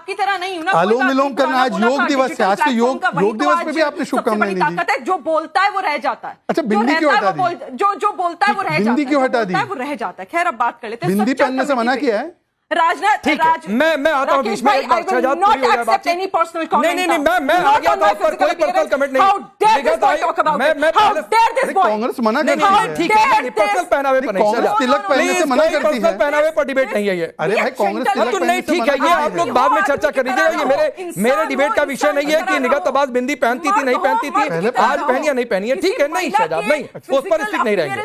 आपकी तरह नहीं हूं ना। अनुलोम विलोम करना, आज योग दिवस है, आज तो योग दिवस पे भी आपने शुभकामनाएं नहीं दी। जो बोलता है वो रह जाता है। अच्छा, बिंदी क्यों हटा दी? जो बोलता है वो रह जाता है। बिंदी क्यों हटा दी? वो रह जाता है। खैर, अब बात कर लेते हैं। बिंदी पहनने से मना किया है राजनाथ। ठीक है, मैं आता हूं बीच में। एक बार शहजाद पूरी हो जाए बातचीत। नहीं, मैं आ गया था, उस पर कोई पर्सनल कमेंट नहीं। कांग्रेस मना करती है। ठीक है, पर्सनल पहनावे पर नहीं, कांग्रेस तिलक पहनने से मना करती है। पर्सनल पहनावे पर डिबेट नहीं है ये। अरे भाई, कांग्रेस तिलक तो नहीं, ठीक है, ये आप लोग बाद में चर्चा कर लीजिए। ये मेरे डिबेट का विषय नहीं है कि निगहत अब्बास बिंदी पहनती थी नहीं पहनती थी, आज पहनी या नहीं पहनी है। ठीक है, नहीं शहजाद, नहीं, उस पर स्टिक नहीं रहेंगे।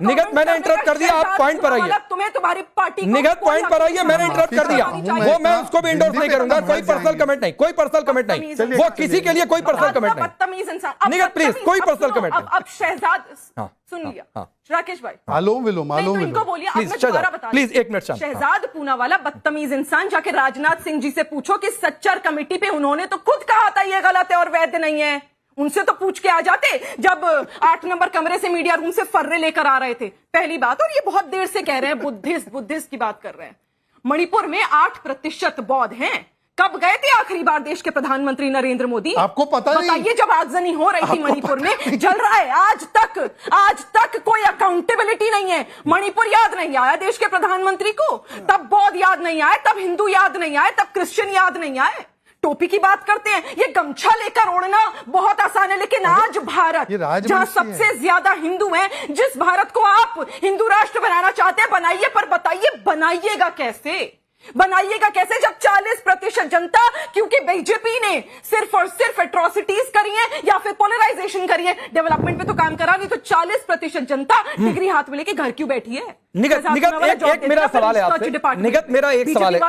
निगहत मैंने इंटरप्ट कर दिया, आप पॉइंट पर आइए। तुम्हें तुम्हारी पार्टी निगहत पॉइंट पर आइए, मैंने इंटरप्ट कर दिया। वो मैं उसको भी इंडोर्स नहीं करूंगा। कोई पर्सनल कमेंट नहीं, कोई पर्सनल कमेंट नहीं, वो किसी के लिए कोई पर्सनल कमेंट नहीं। बदतमीज इंसान। निगहत प्लीज, कोई पर्सनल कमेंट नहीं। अब शहजाद सुन लिया। राकेश भाई, अनुलोम विलोम, इनको बोलिए, प्लीज एक मिनट। शहजाद पूनावाला बदतमीज इंसान, जाके राजनाथ सिंह जी से पूछो कि सच्चर कमेटी पे उन्होंने तो खुद कहा था ये गलत है और वैध नहीं है। उनसे तो पूछ के आ जाते जब 8 नंबर कमरे से मीडिया रूम से फर्रे लेकर आ रहे थे, पहली बात। और ये बहुत देर से कह रहे हैं बुद्धिस्ट की बात कर रहे हैं। मणिपुर में 8% बौद्ध हैं। कब गए थे आखिरी बार देश के प्रधानमंत्री नरेंद्र मोदी? आपको पता नहीं? बताइए, जब आगजनी हो रही थी मणिपुर में, जल रहा है आज तक कोई अकाउंटेबिलिटी नहीं है। मणिपुर याद नहीं आया देश के प्रधानमंत्री को, तब बौद्ध याद नहीं आए, तब हिंदू याद नहीं आए, तब क्रिश्चियन याद नहीं आए। टोपी की बात करते हैं, ये गमछा लेकर ओढ़ना बहुत आसान है, लेकिन आज भारत जहां सबसे ज्यादा हिंदू हैं, जिस भारत को आप हिंदू राष्ट्र बनाना चाहते हैं, बनाइए, पर बताइए बनाइएगा कैसे? बनाइएगा कैसे जब 40% जनता, क्योंकि बीजेपी ने सिर्फ और सिर्फ एट्रोसिटीज करी है या फिर पोलराइजेशन करी है, डेवलपमेंट पे तो काम करा नहीं, तो 40% जनता डिग्री हाथ में लेके घर क्यों बैठी है? निगत एक मेरा सवाल है आपसे। निगत मेरा एक सवाल है,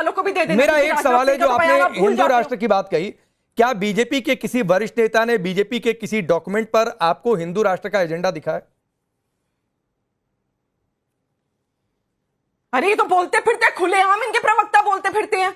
मेरा एक सवाल है, जो आपने हिंदू राष्ट्र की बात कही, क्या बीजेपी के किसी वरिष्ठ नेता ने बीजेपी के किसी डॉक्यूमेंट पर आपको हिंदू राष्ट्र का एजेंडा दिखाया? अरे ये तो बोलते फिरते खुलेआम इनके प्रवक्ता बोलते फिरते हैं।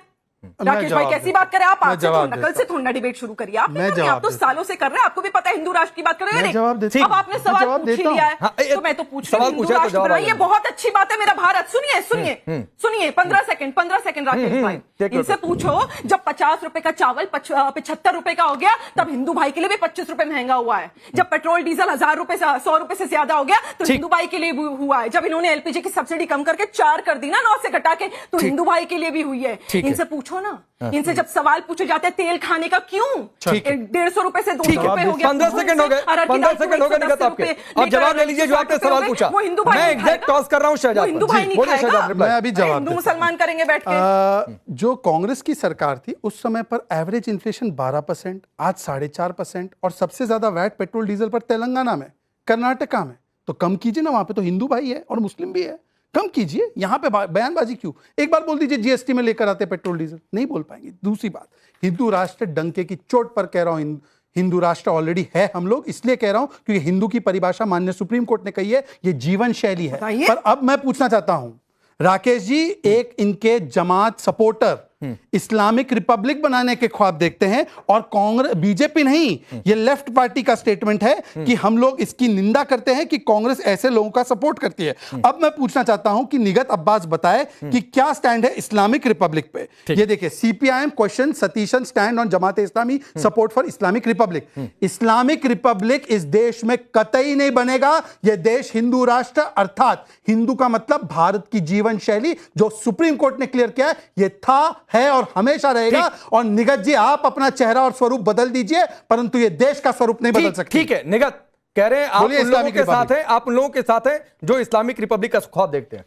राकेश भाई, कैसी बात करें आप? आपसे तो नकल से थोड़ा डिबेट शुरू करिए। आप तो सालों से कर रहे हैं, आपको भी पता है हिंदू राष्ट्र की बात कर रहे हैं। अब आपने सवाल पूछ ही लिया है तो मैं तो पूछ रही हूँ। ये बहुत अच्छी बात है मेरा भारत। सुनिए 15 सेकंड राकेश भाई, इनसे पूछो, जब 50 रुपए का चावल 75 रुपए का हो गया, तब हिंदू भाई के लिए भी 25 रुपए महंगा हुआ है। जब पेट्रोल डीजल 1000 रुपए से 100 रुपए से ज्यादा हो गया, तो हिंदू भाई के लिए भी हुआ है। जब इन्होंने एलपीजी की सब्सिडी कम करके 4 कर दी ना, 9 से घटा के, तो हिंदू भाई के लिए भी हुई है। इनसे पूछो ना, इनसे जब सवाल पूछे जाते हैं तेल खाने का क्यों 150 रुपए से 200 रुपए हो गया। 15 सेकंड हो गए, 15 सेकंड हो गए निगत आपके। अब जवाब ले लीजिए जो आपने सवाल पूछा। वो हिंदू भाई, मैं एग्जैक्ट टॉस कर रहा हूं शहजाद। हिंदू भाई नहीं खाएगा, मैं अभी जवाब हिंदू मुसलमान करेंगे बैठ के। जो कांग्रेस की सरकार थी उस समय पर एवरेज इन्फ्लेशन 12%, आज 4.5%, और सबसे ज्यादा वैट पेट्रोल डीजल पर तेलंगाना में, कर्नाटका में। तो कम कीजिए ना, वहां पे तो हिंदू भाई है और मुस्लिम भी है, कम कीजिए। यहां पे बयानबाजी क्यों? एक बार बोल दीजिए जीएसटी में लेकर आते पेट्रोल डीजल, नहीं बोल पाएंगे। दूसरी बात, हिंदू राष्ट्र डंके की चोट पर कह रहा हूं, हिंदू राष्ट्र ऑलरेडी है हम लोग, इसलिए कह रहा हूं क्योंकि हिंदू की परिभाषा माननीय सुप्रीम कोर्ट ने कही है, ये जीवन शैली है। पर अब मैं पूछना चाहता हूं राकेश जी, एक इनके जमात सपोर्टर इस्लामिक रिपब्लिक बनाने के ख्वाब देखते हैं, और कांग्रेस, बीजेपी नहीं, ये लेफ्ट पार्टी का स्टेटमेंट है कि हम लोग इसकी निंदा करते हैं कि कांग्रेस ऐसे लोगों का सपोर्ट करती है। अब मैं पूछना चाहता हूं कि निगहत अब्बास बताए कि क्या स्टैंड है इस्लामिक रिपब्लिक पे। ये देखिए, CPIM question Satheesan stand on Jamaat Islami support for Islamic Republic. Islamic Republic इस देश में कतई नहीं बनेगा। यह देश हिंदू राष्ट्र, अर्थात हिंदू का मतलब भारत की जीवन शैली, जो सुप्रीम कोर्ट ने क्लियर किया है, यह था, है और हमेशा रहेगा। और निगत जी, आप अपना चेहरा और स्वरूप बदल दीजिए, परंतु ये देश का स्वरूप नहीं बदल सकते। ठीक है निगत, कह रहे हैं आप उन लोगों के साथ हैं, आप उन लोगों के साथ हैं जो इस्लामिक रिपब्लिक का ख्वाब देखते हैं।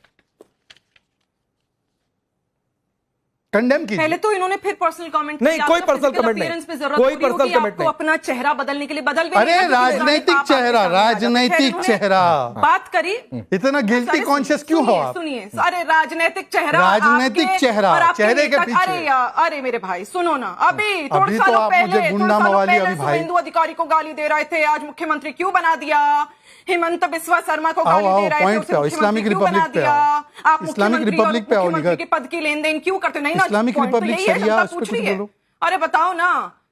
कंडेम कीजिए। पहले तो इन्होंने फिर पर्सनल कमेंट नहीं, कोई पर्सनल कमेंट नहीं, कोई पर्सनल कमेंट नहीं। अपना चेहरा बदलने के लिए बदल भी, अरे राजनीतिक चेहरा, राजनीतिक चेहरा बात करी, इतना गिल्टी कॉन्शियस क्यों हो आप? सुनिए, अरे राजनीतिक चेहरा, राजनीतिक चेहरा चेहरे के पीछे। अरे यार, अरे मेरे भाई सुनो ना, अभी थोड़े सालों पहले शुभेंदु अधिकारी को गाली दे रहे थे, आज मुख्यमंत्री क्यों बना दिया? हेमंत बिस्वा शर्मा को गाली दे रहे थे, इस्लामिक रिपब्लिक पे आप इस्लामिक रिपब्लिक पे मुख्यमंत्री के पद की लेन देन क्यों करते? नहीं ना, इस्लामिक रिपब्लिक शरिया पूछ रही है। अरे बताओ ना,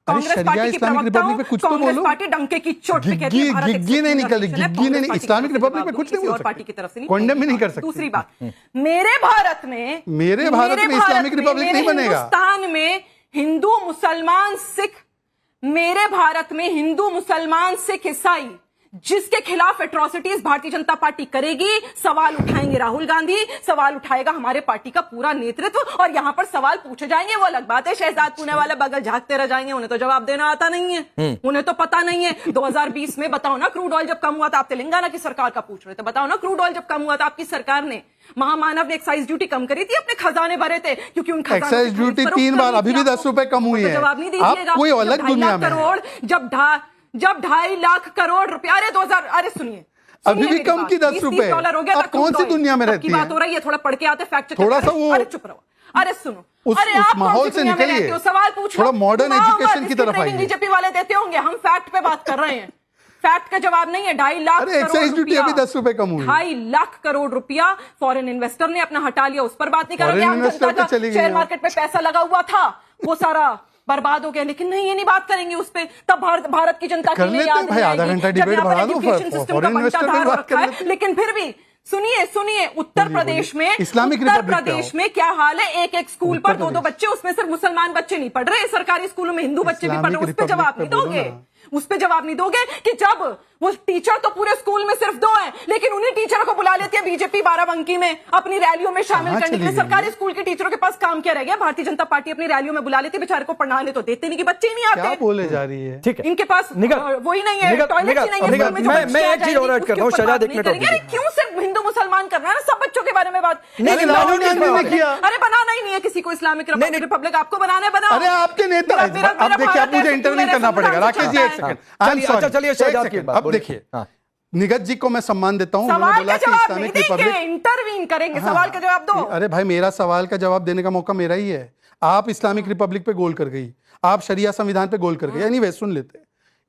कांग्रेस पार्टी की प्रवक्ताओं, कांग्रेस पार्टी डंके की चोट पे कहती है भारत गिग्गी नहीं निकल रही, गिग्गी नहीं, इस्लामिक रिपब्लिक पे कुछ नहीं बोल सकते, पार्टी की तरफ से कंडेम भी नहीं कर सकते। दूसरी बात, मेरे भारत में इस्लामिक रिपब्लिक नहीं बनेगा। हिंदुस्तान में हिंदू मुसलमान सिख, मेरे भारत में हिंदू मुसलमान सिख ईसाई जिसके खिलाफ एट्रोसिटीज भारतीय जनता पार्टी करेगी, सवाल उठाएंगे राहुल गांधी, सवाल उठाएगा हमारे पार्टी का पूरा नेतृत्व, और यहां पर सवाल पूछे जाएंगे। वो अलग बात है, शहजाद पुणे वाले बगल झांकते रह जाएंगे, उन्हें तो जवाब देना आता नहीं है, उन्हें तो पता नहीं है। 2020 में बताओ ना, क्रूड ऑयल जब कम हुआ था, आप तेलंगाना की सरकार का पूछ रहे थे, बताओ ना, क्रूड ऑयल जब कम हुआ था, आपकी सरकार ने, महामानव ने एक्साइज ड्यूटी कम करी थी, अपने खजाने भरे थे, क्योंकि उन एक्साइज ड्यूटी 3 बार, अभी भी 10 रुपए कम हुई है। जवाब नहीं दीजिएगा। कोई अलग दुनिया में करोड़ जब 2.5 लाख करोड़ रुपया, अरे 2000, अरे सुनिए, अभी भी कम की 10 रुपए। $20 हो गया। आप कौन सी दुनिया में रहती है? बात हो रही है, थोड़ा पढ़ के आते, फैक्ट चेक थोड़ा सा वो, अरे चुप रहो, अरे सुनो, अरे उस आप माहौल से निकलिए, सवाल पूछ, थोड़ा मॉडर्न एजुकेशन की तरफ आइए। बीजेपी वाले देते होंगे, हम फैक्ट पे बात कर रहे हैं, फैक्ट का जवाब नहीं है। 2.5 लाख एक्साइज ड्यूटी अभी 10 रुपए कम हुई। 2.5 लाख करोड़ रुपया फॉरेन इन्वेस्टर ने अपना हटा लिया, उस पर बात नहीं कर रहे। शेयर मार्केट पे पैसा लगा हुआ था, वो सारा बर्बाद हो गया, लेकिन नहीं, ये नहीं बात करेंगे उस पे। तब भारत की जनता के लिए याद भाई, आधा घंटा डिबेट बढ़ा दो, फॉरेन इन्वेस्टर पे बात कर लेते हैं। लेकिन फिर भी सुनिए, उत्तर प्रदेश में क्या हाल है? एक स्कूल पर 2-2 बच्चे, उसमें सिर्फ मुसलमान बच्चे नहीं पढ़ रहे, सरकारी स्कूलों में हिंदू बच्चे भी पढ़ रहे। उस पर जवाब नहीं दोगे? उस पे जवाब नहीं दोगे कि जब वो टीचर तो पूरे स्कूल में सिर्फ 2 हैं, लेकिन उन्हीं टीचरों को बुला लेती है बीजेपी बाराबंकी में अपनी रैलियों में शामिल करने के लिए। सरकारी स्कूल के टीचरों के पास काम क्या रह गया? भारतीय जनता पार्टी अपनी रैलियों में बुला लेती है, बेचारे को पढ़ाने तो देते नहीं, कि बच्चे ही नहीं आते। क्या बोले जा रही है? ठीक है, इनके पास वही नहीं है, टॉयलेट ही नहीं है। मैं एक चीज और ऐड कर रहा हूं, शहजाद, एक मिनट। क्यों सिर्फ हिंदू मुसलमान करना है ना, सब बच्चों के बारे में बात। अरे बनाना ही नहीं है किसी को इस्लामिक रिपब्लिक, आपको बनाना है, बनाओ। अरे आपके नेता, अब देखिए, आप मुझे इंटरव्यू करना पड़ेगा। राकेश जी, एक सेकंड, चलिए शहजाद की बात। अब देखिए, निगत जी को मैं सम्मान देता हूं, सवाल का जवाब नहीं देंगे, इंटरवीन करेंगे। सवाल का जवाब दो। अरे भाई, मेरा सवाल का जवाब देने का मौका मेरा ही है। आप इस्लामिक रिपब्लिक पे गोल कर गई, आप शरिया संविधान पे गोल कर गई। एनीवे, सुन लेते।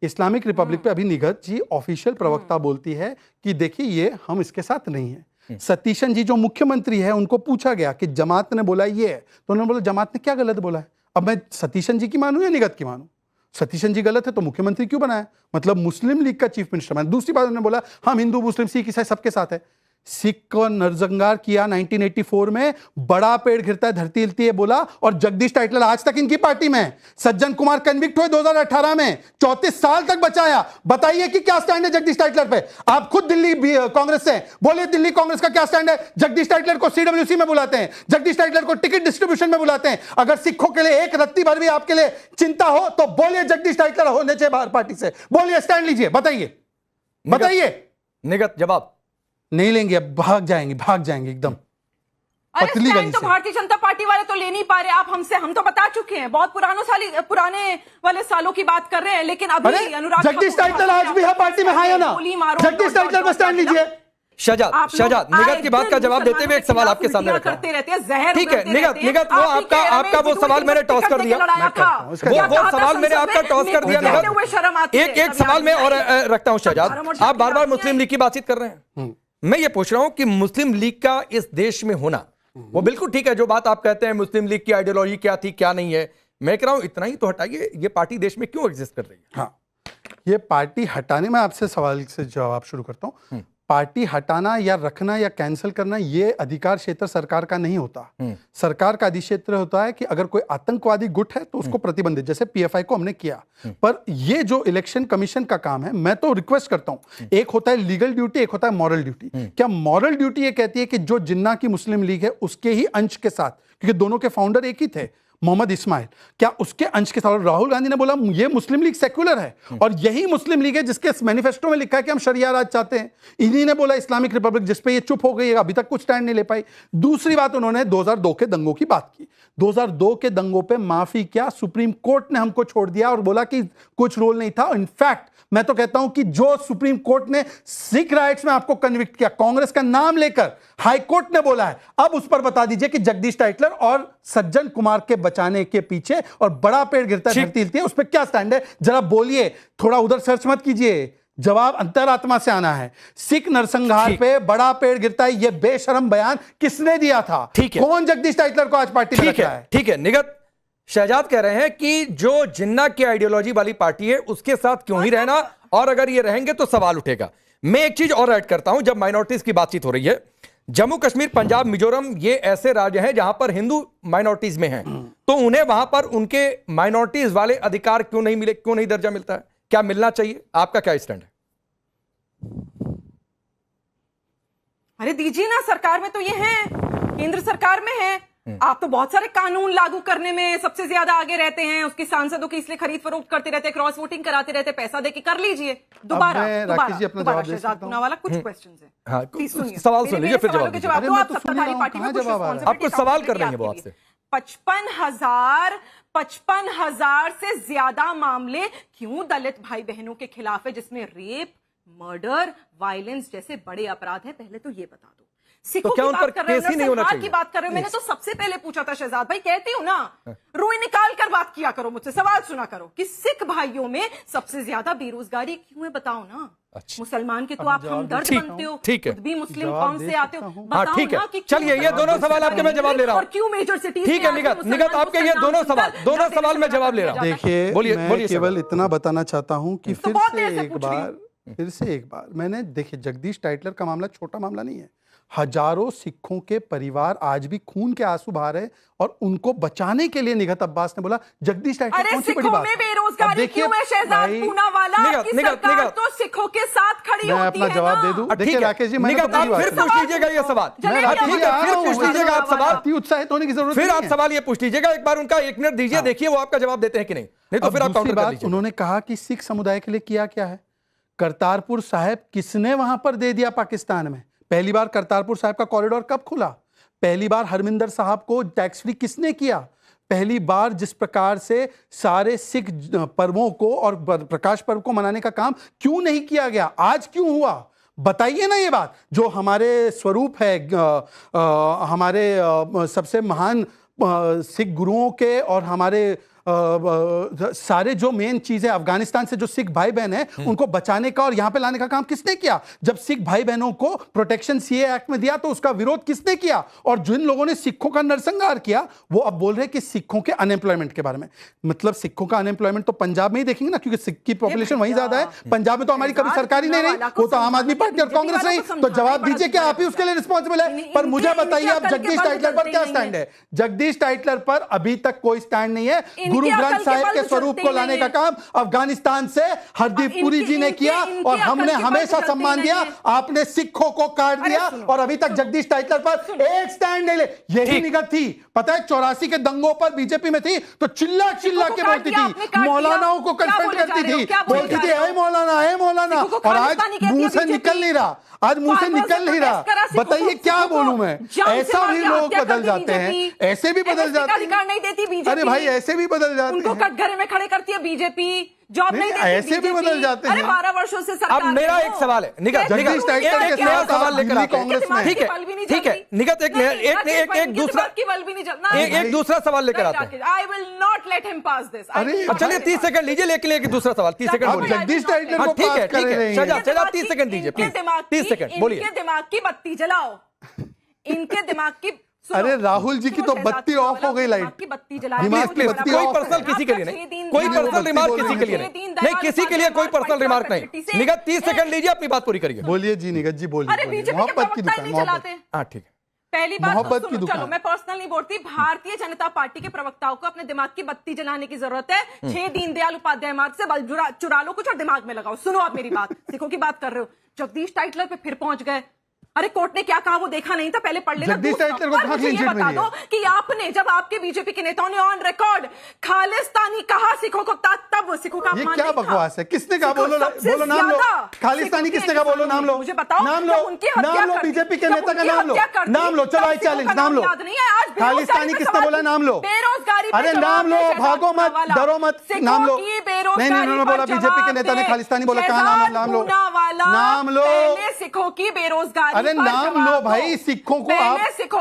इस्लामिक रिपब्लिक पे अभी निगत जी ऑफिशियल प्रवक्ता बोलती है कि देखिए, ये हम इसके साथ नहीं है। सतीशन जी जो मुख्यमंत्री है, उनको पूछा गया कि जमात ने बोला ये है, तो उन्होंने बोला जमात ने क्या गलत बोला है। अब मैं सतीशन जी की मानूं या निगत की मानूं? सतीशन जी गलत है तो मुख्यमंत्री क्यों बनाया? मतलब मुस्लिम लीग का चीफ मिनिस्टर बना। दूसरी बात, उन्होंने बोला हम हिंदू मुस्लिम सिख ईसाई सबके साथ है। सिख को नरसंहार किया 1984 में, बड़ा पेड़ गिरता है धरती हिलती है बोला, और जगदीश टाइटलर आज तक इनकी पार्टी में। सज्जन कुमार कन्विक्ट हुए 2018 में, 34 साल तक बचाया। बताइए कि क्या स्टैंड है जगदीश टाइटलर पे? आप खुद दिल्ली कांग्रेस से, बोलिए दिल्ली कांग्रेस का क्या स्टैंड है? जगदीश टाइटलर को सीडब्ल्यूसी में बुलाते हैं, जगदीश टाइटलर को टिकट डिस्ट्रीब्यूशन में बुलाते हैं। अगर सिखों के लिए एक रत्ती भर भी आपके लिए चिंता हो तो बोलिए जगदीश टाइटलर होने चाहिए बाहर पार्टी से। बोलिए, स्टैंड लीजिए, बताइए। निगत जवाब नहीं लेंगे, अब भाग जाएंगे एकदम पतली गली से। तो भारतीय जनता पार्टी वाले तो ले नहीं पा रहे। आप हमसे, हम तो बता चुके हैं, बहुत पुराने वाले सालों की बात कर रहे हैं, लेकिन अभी अनुराग जगदीश टाइटलर आज भी है पार्टी में, हाँ या ना? जगदीश टाइटलर पर स्टैंड लीजिए। शहजाद, निगत की बात का जवाब देते हुए एक सवाल आपके सामने रखा। ठीक है, निगत, वो आपका वो सवाल मैंने टॉस कर दिया, वो सवाल मैंने आपका टॉस कर दिया। निगत, एक सवाल मैं और रखता हूं। शहजाद, आप बार बार मुस्लिम लीग की बातचीत कर रहे हैं, मैं ये पूछ रहा हूं कि मुस्लिम लीग का इस देश में होना, वो बिल्कुल ठीक है, जो बात आप कहते हैं मुस्लिम लीग की आइडियोलॉजी क्या थी क्या नहीं है, मैं कह रहा हूं इतना ही तो हटाइए, ये पार्टी देश में क्यों एग्जिस्ट कर रही है? हाँ, ये पार्टी हटाने में आपसे सवाल से जवाब शुरू करता हूं। पार्टी हटाना या रखना या कैंसिल करना, ये अधिकार क्षेत्र सरकार का नहीं होता। सरकार का अधिक्षेत्र होता है कि अगर कोई आतंकवादी गुट है तो उसको प्रतिबंधित, जैसे पीएफआई को हमने किया। पर ये जो इलेक्शन कमीशन का काम है, मैं तो रिक्वेस्ट करता हूं, एक होता है लीगल ड्यूटी, एक होता है मॉरल ड्यूटी। क्या मॉरल ड्यूटी ये कहती है कि जो जिन्ना की मुस्लिम लीग है उसके ही अंश के साथ, क्योंकि दोनों के फाउंडर एक ही थे, मोहम्मद इस्माइल, क्या उसके अंश के साथ राहुल गांधी ने बोला ये मुस्लिम लीग सेक्युलर है, और यही मुस्लिम लीग है जिसके मैनिफेस्टो में लिखा है कि हम शरिया राज चाहते हैं। इन्हीं ने बोला इस्लामिक रिपब्लिक, जिस पे ये चुप हो गई है, अभी तक कुछ स्टैंड नहीं ले पाई। दूसरी बात, उन्होंने 2002 के दंगों की बात की। 2002 के दंगों पे माफी क्या, सुप्रीम कोर्ट ने हमको छोड़ दिया और बोला कि कुछ रोल नहीं था। इनफैक्ट मैं तो कहता हूं कि जो सुप्रीम कोर्ट ने सिख राइट्स में आपको कन्विक्ट किया, कांग्रेस का नाम लेकर हाई कोर्ट ने बोला है, अब उस पर बता दीजिए कि जगदीश टाइटलर और सज्जन कुमार के बचाने के पीछे और बड़ा पेड़ गिरता है धरती हिलती है, उस पर क्या स्टैंड है? जरा बोलिए, थोड़ा उधर सर्च मत कीजिए, जवाब अंतरात्मा से आना है। सिख नरसंहार पे बड़ा पेड़ गिरता है, ये बेशरम बयान किसने दिया था? कौन जगदीश टाइटलर को आज पार्टी में रखा है? ठीक है, निगत, शहजाद कह रहे हैं कि जो जिन्ना की आइडियोलॉजी वाली पार्टी है उसके साथ क्यों ही रहना, और अगर ये रहेंगे तो सवाल उठेगा। मैं एक चीज और ऐड करता हूं, जब माइनॉरिटीज की बातचीत हो रही है, जम्मू कश्मीर, पंजाब, मिजोरम, ये ऐसे राज्य हैं जहां पर हिंदू माइनॉरिटीज में हैं, तो उन्हें वहां पर उनके माइनॉरिटीज वाले अधिकार क्यों नहीं मिले, क्यों नहीं दर्जा मिलता है? क्या मिलना चाहिए? आपका क्या स्टैंड है? अरे दीजिए ना, सरकार में तो ये है, केंद्र सरकार में है। आप तो बहुत सारे कानून लागू करने में सबसे ज्यादा आगे रहते हैं, उसकी सांसदों की इसलिए खरीद फरोख्त करते रहते हैं, क्रॉस वोटिंग कराते रहते हैं, पैसा देके कर लीजिए। दोबारा शहजाद पूनावाला, कुछ क्वेश्चंस हैं। हाँ, सुनिए, सवाल सुन लीजिए, फिर जवाब दीजिए। तो आप सत्ताधारी पार्टी में कुछ आप कुछ सवाल कर रही हैं वो आपसे। 55,000 से ज्यादा मामले क्यों दलित भाई बहनों के खिलाफ है, जिसमें रेप, मर्डर, वायलेंस जैसे बड़े अपराध हैं? पहले तो ये बता दो। सिखों की बात कर रहे हो, नरसंहार की बात कर रहे हो। मैंने तो सबसे पहले पूछा था शहजाद भाई, कहती हूं ना, रुई निकाल कर बात किया करो, मुझसे सवाल सुना करो कि सिख भाइयों में सबसे ज्यादा बेरोजगारी क्यों है, बताओ ना। अच्छा। मुसलमान के तो आप हमदर्द बनते हो, ठीक है, खुद भी मुस्लिम कौम से आते हो, बताओ ठीक है। चलिए, ये दोनों सवाल आपके मैं जवाब ले रहा हूँ। क्यों मेजर सिटीज? ठीक है निगत, आपके ये दोनों सवाल मैं जवाब ले रहा हूँ। देखिए, बोलिए, केवल इतना बताना चाहता हूँ कि फिर से एक बार मैंने, देखिए, जगदीश टाइटलर का मामला छोटा मामला नहीं है। हजारों सिखों के परिवार आज भी खून के आंसू बहा रहे, और उनको बचाने के लिए निगत अब्बास ने बोला जगदीश टाइटलर कौन सी बड़ी बात। में बेरोजगारी क्यों है शहजाद पूनावाला? की सरकार तो सिखों के साथ खड़ी होती है। मैं अपना जवाब दे दूं? देखिए राकेश जी, मैंने फिर पूछ लीजिएगा ये सवाल, फिर पूछ लीजिएगा आप सवाल, अति उत्साहित होने की जरूरत फिर आप सवाल ये पूछ लीजिएगा। एक बार उनका 1 मिनट दीजिए, देखिए वो आपका जवाब देते हैं कि नहीं तो फिर आप काउंटर कर लीजिए। उन्होंने कहा कि सिख समुदाय के लिए किया क्या है। करतारपुर साहिब किसने वहां पर दे दिया पाकिस्तान में? पहली बार करतारपुर साहिब का कॉरिडोर कब खुला? पहली बार हरमिंदर साहब को टैक्स फ्री किसने किया? पहली बार जिस प्रकार से सारे सिख पर्वों को और प्रकाश पर्व को मनाने का काम क्यों नहीं किया गया? आज क्यों हुआ? बताइए ना ये बात। जो हमारे स्वरूप है, हमारे सबसे महान सिख गुरुओं के और हमारे सारे जो मेन चीजें, अफगानिस्तान से जो सिख भाई बहन हैं उनको बचाने का और यहां पे लाने का काम किसने किया? जब सिख भाई बहनों को प्रोटेक्शन सीए एक्ट में दिया तो उसका विरोध किसने किया? और जिन लोगों ने सिखों का नरसंहार किया वो अब बोल रहे हैं कि सिखों के अनएम्प्लॉयमेंट के बारे में। मतलब सिखों का अनएम्प्लॉयमेंट तो पंजाब में ही देखेंगे ना, क्योंकि सिख की पॉपुलेशन वहीं ज्यादा है। पंजाब में तो हमारी कभी सरकार ही नहीं रही, वो तो आम आदमी पार्टी और कांग्रेस रही। तो जवाब दीजिए कि आप ही उसके लिए रिस्पॉन्सिबल है। पर मुझे बताइए, अब जगदीश टाइटलर पर क्या स्टैंड है? जगदीश टाइटलर पर अभी तक कोई स्टैंड नहीं है। गुरु ग्रंथ साहिब के स्वरूप को लाने का काम अफगानिस्तान से हरदीप पुरी जी ने किया और हमने हमेशा सम्मान दिया। आपने सिखों को काट दिया और अभी तक जगदीश टाइटलर पर एक स्टैंड नहीं ले। यही निगत थी, पता है 84 के दंगों पर बीजेपी में थी तो चिल्ला चिल्ला के बोलती थी, मौलानाओं को कन्फ्रंट करती थी, बोलती थी ए मौलाना, ए मौलाना। और आज मुंह से निकल नहीं रहा, आज मुंह से निकल नहीं रहा। बताइए क्या बोलूं मैं? ऐसा भी लोग बदल जाते हैं, ऐसे भी बदल जाते हैं। अरे भाई, ऐसे भी बदल जाते हैं। कटघरे में खड़े करती है बीजेपी, जॉब नहीं देती, ऐसे भी बदल जाते हैं। अरे 12 वर्षों से सरकार। अब मेरा एक सवाल है निगत, एक नया सवाल लेकर आते हैं। ठीक है निगत, एक दूसरा सवाल लेकर आते हैं। I will not let him pass this. चलिए 30 सेकंड लीजिए, लेकिन एक दूसरा सवाल 30 सेकंड। जगदीश टाइटलर को ठीक है शहजाद 30 सेकंड दीजिए प्लीज, 30 सेकंड बोलिए। इनके दिमाग की बत्ती जलाओ, इनके दिमाग की। अरे राहुल जी की तो बत्ती ऑफ हो गई, लाइट की बत्ती जला। कोई पर्सनल किसी के लिए नहीं, कोई पर्सनल रिमार्क किसी के लिए नहीं, किसी के लिए कोई पर्सनल रिमार्क नहीं। निगत 30 सेकंड लीजिए, अपनी बात पूरी करिए। बोलिए जी निगत जी, बोलिए। मोहब्बत की दुकान, हाँ ठीक है। पहली बात तो चलो, मैं पर्सनल नहीं बोलती, भारतीय जनता पार्टी के प्रवक्ताओं को अपने दिमाग की बत्ती जलाने की जरूरत है। 6 दीनदयाल उपाध्याय मार्ग से बल चुरा लो कुछ और दिमाग में लगाओ। सुनो आप मेरी बात, सिखों की बात कर रहे हो, जगदीश टाइटलर पे फिर पहुंच गए। अरे कोर्ट ने क्या कहा वो देखा नहीं था, पहले पढ़ लेना। जगदीश टाइटलर को कहां क्लीन चिट मिली? बता दो कि आपने, जब आपके बीजेपी के नेताओं ने ऑन रिकॉर्ड खालिस्तानी कहा सिखों को, तब सिखों का ये क्या बकवास है? किसने कहा? बोलो नाम लो। खालिस्तानी किसने कहा? बोलो नाम लो, मुझे बताओ। नाम लो बीजेपी के नेता का नाम लो। चलो आई चैलेंज, नाम लो। खालिस्तानी किसने बोला? नाम लो। बेरोजगारी, अरे नाम लो, भागो मत, डरो मत, नाम लो। नहीं बोला, बीजेपी के नेता ने खालिस्तानी बोला। कहा नाम लो, नाम लो। सिखों की बेरोजगारी, अरे नाम लो भाई। सिखों को आप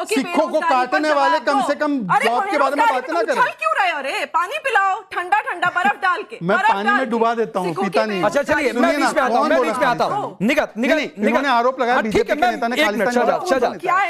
सिखों को काटने वाले कम से कम जॉब के बारे में बात ना करें। क्यों रहे? अरे पानी पिलाओ, ठंडा ठंडा बर्फ डाल के। मैं पानी में डुबा देता हूँ, पीता नहीं। अच्छा चलिए, मैं बीच में आता हूँ। निगत इन्होंने आरोप लगाया बीजेपी के नेता ने खालिस्तानी। क्या